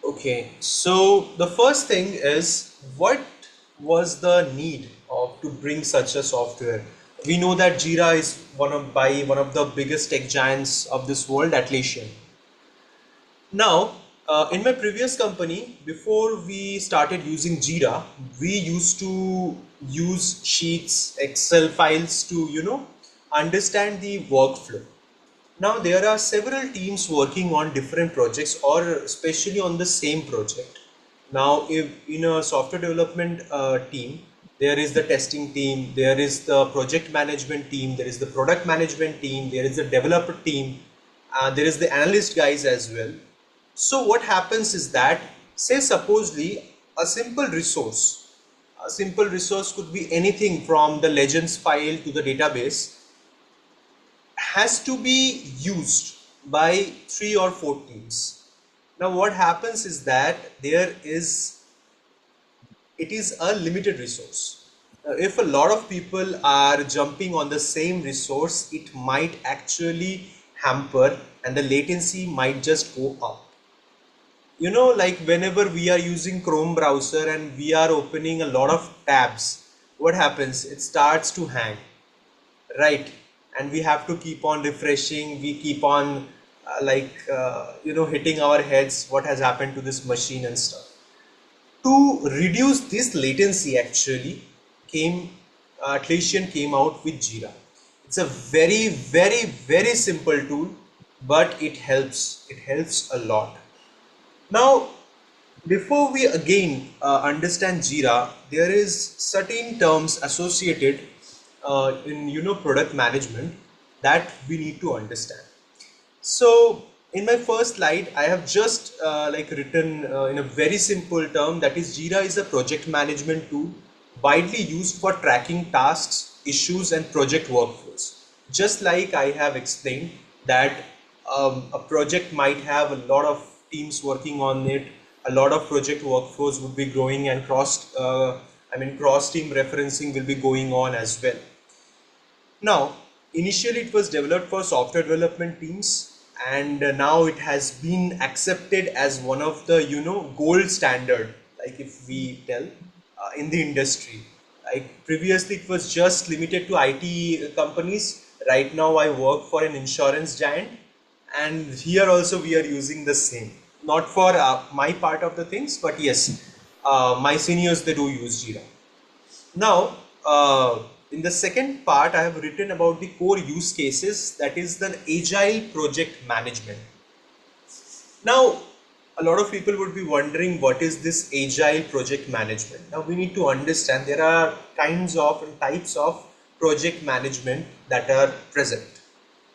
Okay, so the first thing is what was the need of to bring such a software? We know that Jira is one of the biggest tech giants of this world, Atlassian. Now, in my previous company, before we started using Jira, we used to use sheets, Excel files to, understand the workflow. Now, there are several teams working on different projects or especially on the same project. Now, if in a software development team, there is the testing team, there is the project management team, there is the product management team, there is the developer team, there is the analyst guys as well. So what happens is that, say supposedly a simple resource could be anything from the legends file to the database, has to be used by 3 or 4 teams. Now what happens is that it is a limited resource. If a lot of people are jumping on the same resource, it might actually hamper and the latency might just go up. Like whenever we are using Chrome browser and we are opening a lot of tabs, what happens? It starts to hang, right? And we have to keep on refreshing. We keep on hitting our heads, what has happened to this machine and stuff. To reduce this latency, actually came Atlassian came out with Jira. It's a very, very, very simple tool, but it helps a lot. Now, before we again understand Jira, there is certain terms associated in product management that we need to understand. So in my first slide, I have just written in a very simple term, that is Jira is a project management tool widely used for tracking tasks, issues and project workflows. Just like I have explained that a project might have a lot of teams working on it, a lot of project workflows would be growing and cross team referencing will be going on as well. Now, initially it was developed for software development teams, and now it has been accepted as one of the gold standard, like if we tell in the industry. Like previously it was just limited to IT companies. Right now I work for an insurance giant, and here also we are using the same. Not for my part of the things, but yes, my seniors, they do use Jira. Now, in the second part, I have written about the core use cases, that is the agile project management. Now, a lot of people would be wondering what is this agile project management. Now, we need to understand there are kinds of and types of project management that are present.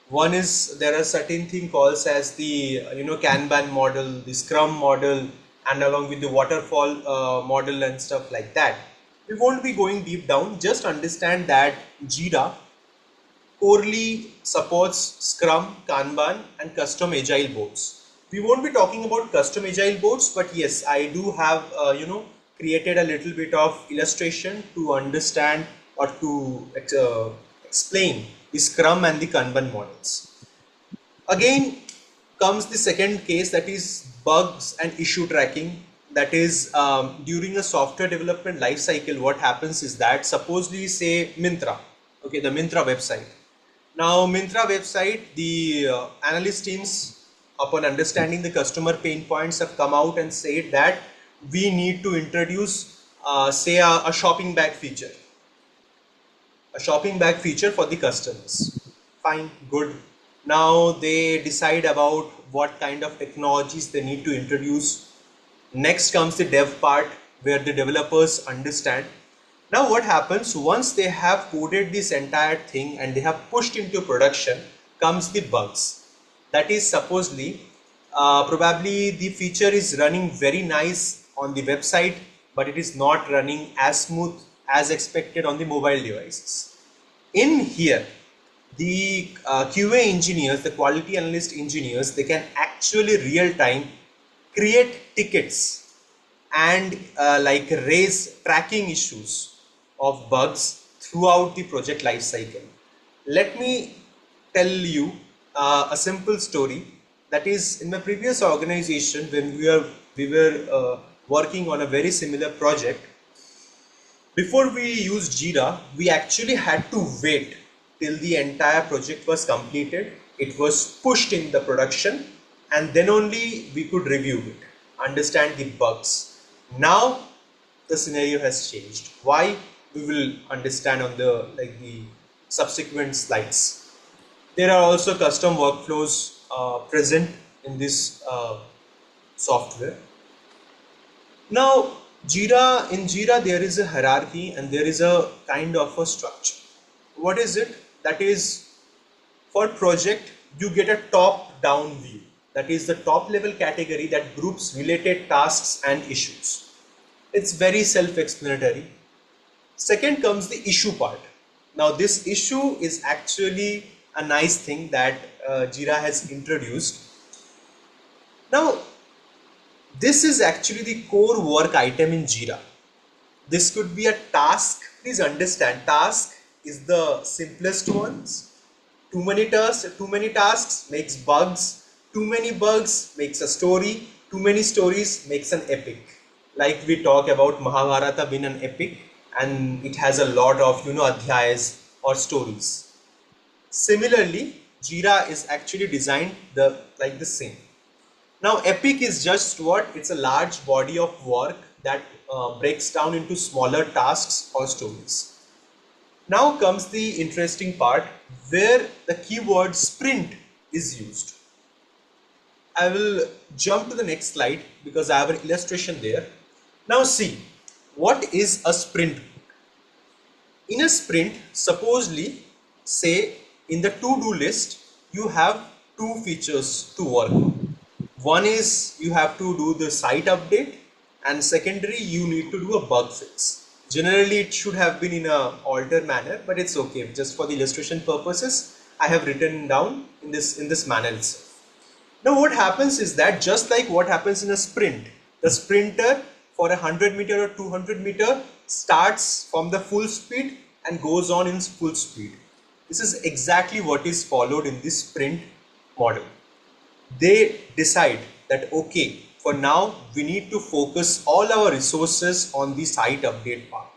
One is there are certain things called as the Kanban model, the Scrum model, and along with the waterfall model and stuff like that. We won't be going deep down, just understand that Jira corely supports Scrum, Kanban and custom agile boards. We won't be talking about custom agile boards, but yes, I do have created a little bit of illustration to understand or to explain the Scrum and the Kanban models. Again comes the second case, that is bugs and issue tracking. That is during a software development life cycle, what happens is that supposedly say Myntra, okay, the Myntra website. Now Myntra website, the analyst teams, upon understanding the customer pain points, have come out and said that we need to introduce say a shopping bag feature. A shopping bag feature for the customers. Fine, good. Now they decide about what kind of technologies they need to introduce. Next comes the dev part, where the developers understand. Now what happens once they have coded this entire thing and they have pushed into production, comes the bugs. That is supposedly probably the feature is running very nice on the website, but it is not running as smooth as expected on the mobile devices. In here, the QA engineers, the quality analyst engineers, they can actually real time create tickets and raise tracking issues of bugs throughout the project life cycle. Let me tell you a simple story. That is, in my previous organization, when we were we were working on a very similar project. Before we used Jira, we actually had to wait till the entire project was completed. It was pushed in the production, and then only we could review it, understand the bugs. Now the scenario has changed. Why? We will understand on the subsequent slides. There are also custom workflows present in this software. Now, in Jira there is a hierarchy and there is a kind of a structure. What is it? That is, for project you get a top down view. That is the top level category that groups related tasks and issues. It's very self-explanatory. Second comes the issue part. Now this issue is actually a nice thing that Jira has introduced. Now this is actually the core work item in Jira. This could be a task. Please understand, task is the simplest ones. Too many tasks makes bugs. Too many bugs makes a story. Too many stories makes an epic. Like we talk about Mahabharata being an epic, and it has a lot of adhyayas or stories. Similarly, Jira is actually designed like the same. Now epic is just what? It's a large body of work that breaks down into smaller tasks or stories. Now comes the interesting part where the keyword sprint is used. I will jump to the next slide because I have an illustration there. Now see, what is a sprint? In a sprint, supposedly, say in the to-do list, you have two features to work on. One is you have to do the site update, and secondary you need to do a bug fix. Generally it should have been in a altered manner, but it's okay. Just for the illustration purposes, I have written down in this manner itself. Now what happens is that just like what happens in a sprint, the sprinter for 100-meter or 200-meter starts from the full speed and goes on in full speed. This is exactly what is followed in this sprint model. They decide that okay, for now we need to focus all our resources on the site update part,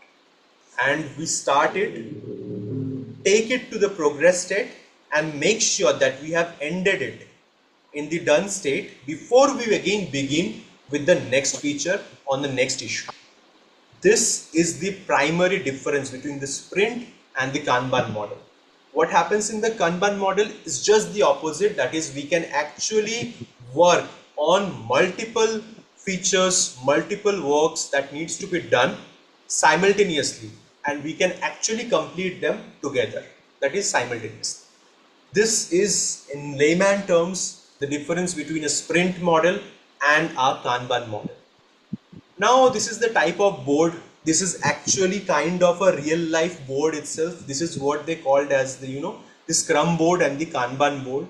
and we start it, take it to the progress state and make sure that we have ended it in the done state before we again begin with the next feature on the next issue. This is the primary difference between the sprint and the Kanban model. What happens in the Kanban model is just the opposite. That is, we can actually work on multiple features, multiple works that needs to be done simultaneously, and we can actually complete them together. That is simultaneously. This is, in layman terms, the difference between a sprint model and a Kanban model. Now this is the type of board. This is actually kind of a real life board itself. This is what they called as the Scrum board and the Kanban board.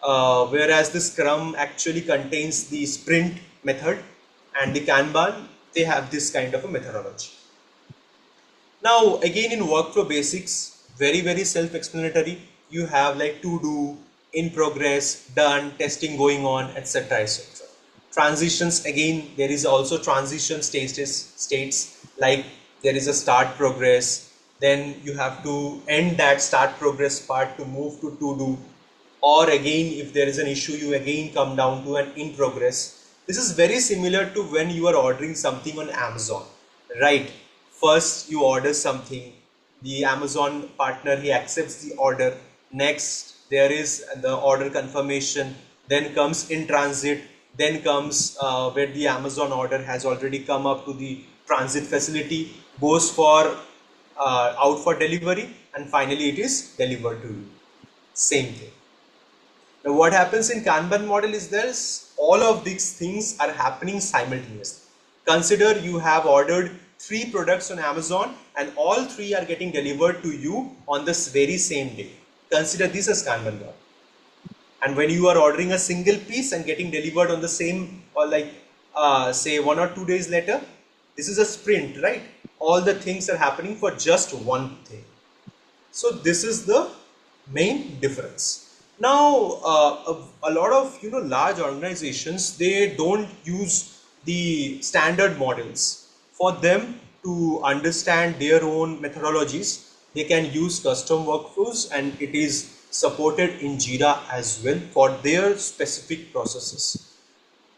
Whereas the Scrum actually contains the sprint method, and the Kanban, they have this kind of a methodology. Now again, in workflow basics, very self-explanatory. You have like to do, in progress, done, testing going on, etc. etc. Transitions, again there is also transition states, like there is a start progress, then you have to end that start progress part to move to do, or again if there is an issue you again come down to an in progress. This is very similar to when you are ordering something on Amazon, right? First you order something, the Amazon partner, he accepts the order, next there is the order confirmation, then comes in transit, then comes where the Amazon order has already come up to the transit facility, goes for out for delivery, and finally it is delivered to you. Same thing. Now what happens in Kanban model is this: all of these things are happening simultaneously. Consider you have ordered 3 products on Amazon and all 3 are getting delivered to you on this very same day. Consider this as Kanban model. And when you are ordering a single piece and getting delivered on the same, or like say 1 or 2 days later, this is a sprint, right? All the things are happening for just one thing. So this is the main difference. Now a lot of large organizations, they don't use the standard models. For them to understand their own methodologies, they can use custom workflows, and it is supported in Jira as well for their specific processes.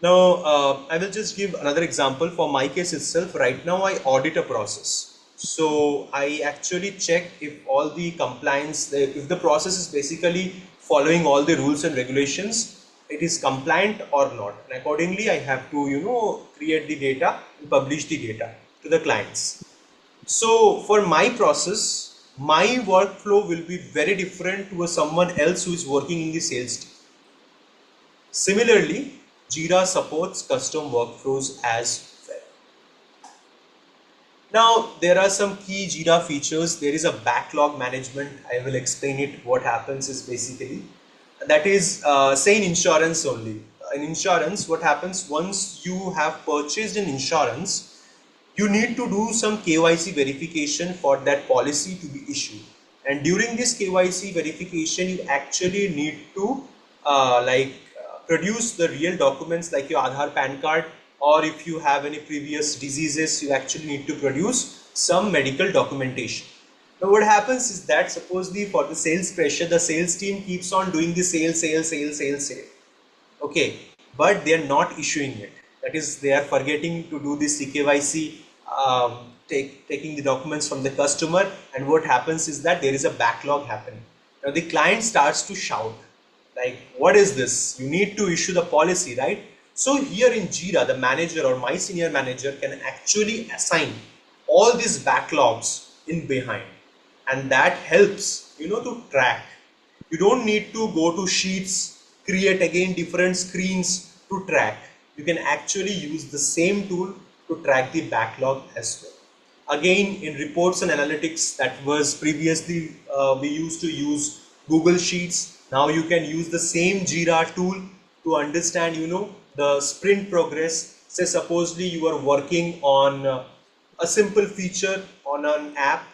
Now, I will just give another example for my case itself. Right now, I audit a process. So I actually check if all the compliance, if the process is basically following all the rules and regulations, it is compliant or not. And accordingly, I have to, create the data and publish the data to the clients. So for my process, my workflow will be very different to someone else who is working in the sales team. Similarly, Jira supports custom workflows as well. Now, there are some key Jira features. There is a backlog management. I will explain it. What happens is basically, that is, say in insurance only. In insurance, what happens once you have purchased an insurance, you need to do some KYC verification for that policy to be issued. And during this KYC verification, you actually need to produce the real documents like your Aadhaar, PAN card, or if you have any previous diseases, you actually need to produce some medical documentation. Now what happens is that supposedly for the sales pressure, the sales team keeps on doing the sale. Okay, but they are not issuing it. That is, they are forgetting to do this CKYC, taking the documents from the customer, and what happens is that there is a backlog happening. Now the client starts to shout, like, what is this? You need to issue the policy, right? So here in Jira, the manager or my senior manager can actually assign all these backlogs in behind, and that helps, to track. You don't need to go to sheets, create again different screens to track. You can actually use the same tool to track the backlog as well. Again, in reports and analytics, that was previously we used to use Google Sheets. Now you can use the same Jira tool to understand, the sprint progress. Say supposedly you are working on a simple feature on an app,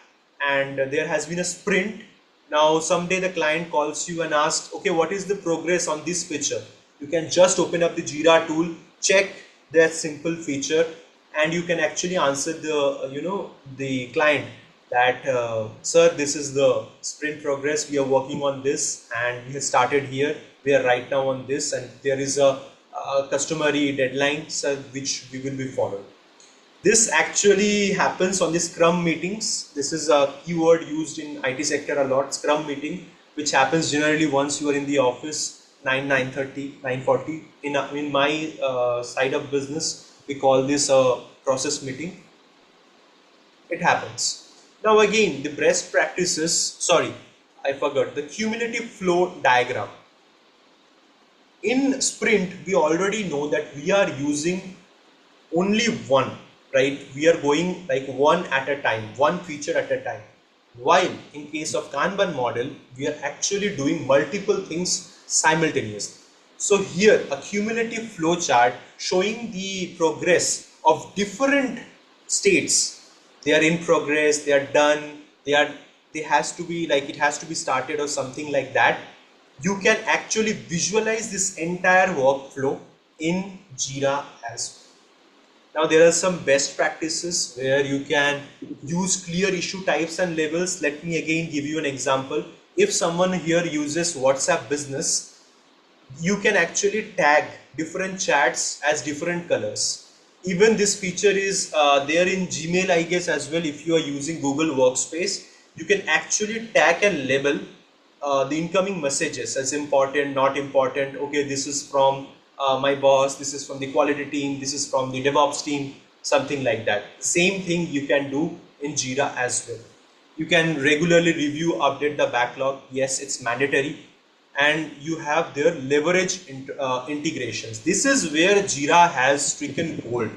and there has been a sprint. Now someday the client calls you and asks, okay, what is the progress on this feature? You can just open up the Jira tool, check that simple feature, and you can actually answer the the client that sir, this is the sprint progress, we are working on this, and we have started here, we are right now on this, and there is a customary deadline, sir, which we will be following. This actually happens on the Scrum meetings. This is a keyword used in IT sector a lot, Scrum meeting, which happens generally once you are in the office, 9:30, 9:40. In my side of business, we call this a process meeting. It happens. Now again, the best practices, sorry, I forgot, the cumulative flow diagram. In sprint, we already know that we are using only one, right? We are going like one at a time, one feature at a time. While in case of Kanban model, we are actually doing multiple things simultaneously. So here, a cumulative flow chart showing the progress of different states. They are in progress, they are done, it has to be started or something like that. You can actually visualize this entire workflow in Jira as well. Now there are some best practices where you can use clear issue types and labels. Let me again give you an example. If someone here uses WhatsApp Business, you can actually tag different chats as different colors. Even this feature is there in Gmail, I guess, as well. If you are using Google Workspace, you can actually tag and label the incoming messages as important, not important. Okay, this is from my boss, this is from the quality team, this is from the DevOps team, something like that. Same thing you can do in Jira as well. You can regularly review, update the backlog. Yes, it's mandatory. And you have their leverage integrations. This is where Jira has stricken gold.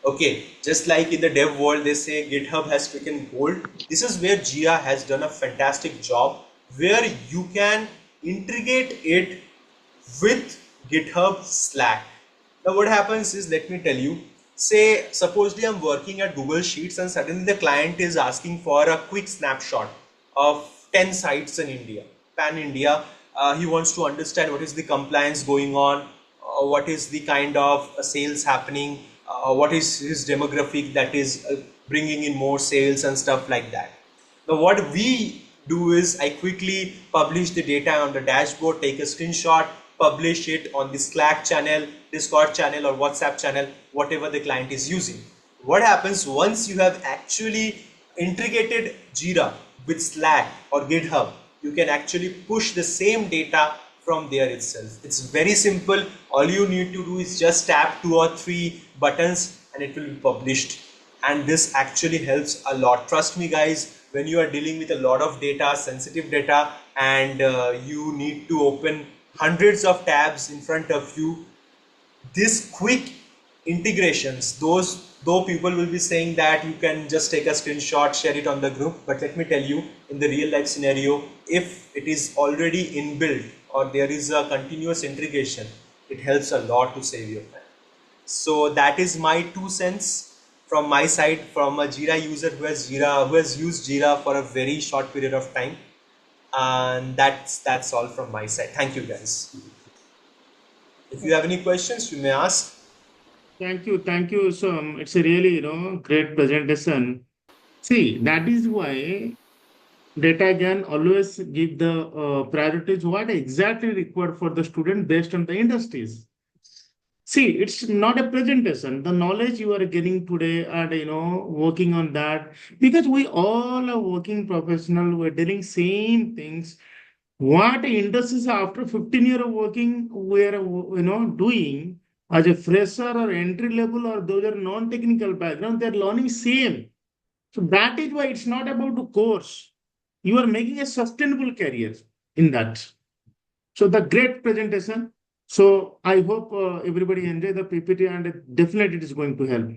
Okay, just like in the dev world, they say GitHub has stricken gold. This is where Jira has done a fantastic job, where you can integrate it with GitHub Slack. Now what happens is, let me tell you, say supposedly I'm working at Google Sheets and suddenly the client is asking for a quick snapshot of 10 sites in India, pan India. He wants to understand what is the compliance going on, what is the kind of sales happening, what is his demographic that is bringing in more sales and stuff like that. Now what we do is I quickly publish the data on the dashboard, take a screenshot, publish it on the Slack channel, Discord channel or WhatsApp channel, whatever the client is using. What happens once you have actually integrated Jira with Slack or GitHub, you can actually push the same data from there itself. It's very simple. All you need to do is just tap 2 or 3 buttons and it will be published. And this actually helps a lot. Trust me guys, when you are dealing with a lot of data, sensitive data, and you need to open hundreds of tabs in front of you, this quick integrations, though people will be saying that you can just take a screenshot, share it on the group, but let me tell you, in the real life scenario, if it is already inbuilt or there is a continuous integration, it helps a lot to save your time. So that is my 2 cents from my side, from a Jira user who has used Jira for a very short period of time. And that's all from my side. Thank you guys. If you have any questions, you may ask. Thank you. So it's a really great presentation. See, that is why data can always give the priorities what exactly required for the student based on the industries. See, it's not a presentation. The knowledge you are getting today and working on that because we all are working professional. We're doing same things. What industries after 15 years of working we're doing as a fresher or entry level or those are non-technical background, they're learning same. So that is why it's not about the course. You are making a sustainable career in that. So the great presentation. So I hope everybody enjoy the PPT and definitely it is going to help.